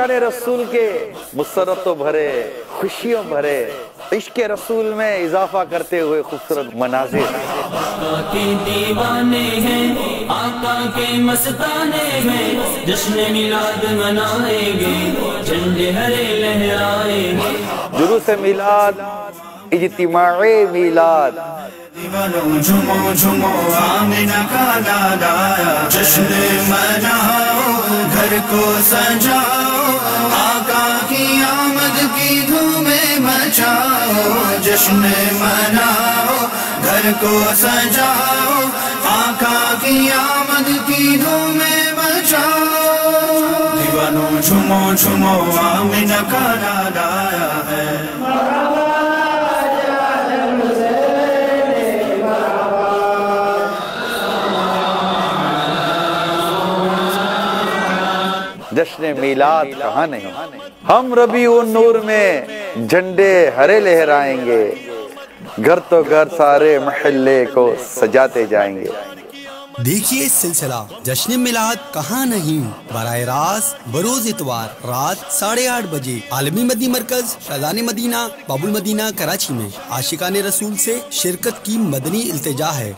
आशिकान रसूल के मुसरतों भरे खुशियों भरे इश्क रसूल में इजाफा करते हुए खूबसूरत मनाजिर। आका के दीवाने हैं, आका के मस्ताने हैं, जश्न मिलाद मनाएंगे, झंडे हरे लहराएंगे। जुलूस मिलाद, इज्तिमाए मिलाद। दीवानों झूमो झूमो आमिना का लाला आया, जश्न मनाओ घर को सजाओ, आका की आमद की धूमें मचाओ, जश्न मनाओ घर को सजाओ, आका की आमद की धूमें मचाओ। दीवानों झूमो झूमो आमिना का लाला आया है। जश्न मिलाद कहाँ नहीं, हम रबीउन नूर में झंडे हरे लहराएंगे, घर तो घर सारे महल्ले को सजाते जाएंगे। देखिए सिलसिला जश्न मिलाद कहाँ नहीं बराह रास्त बरोज इतवार रात 8:30 बजे आलमी मदनी मरकज फैजान मदीना बाबुल मदीना कराची में आशिकान रसूल से शिरकत की मदनी इल्तिजा है।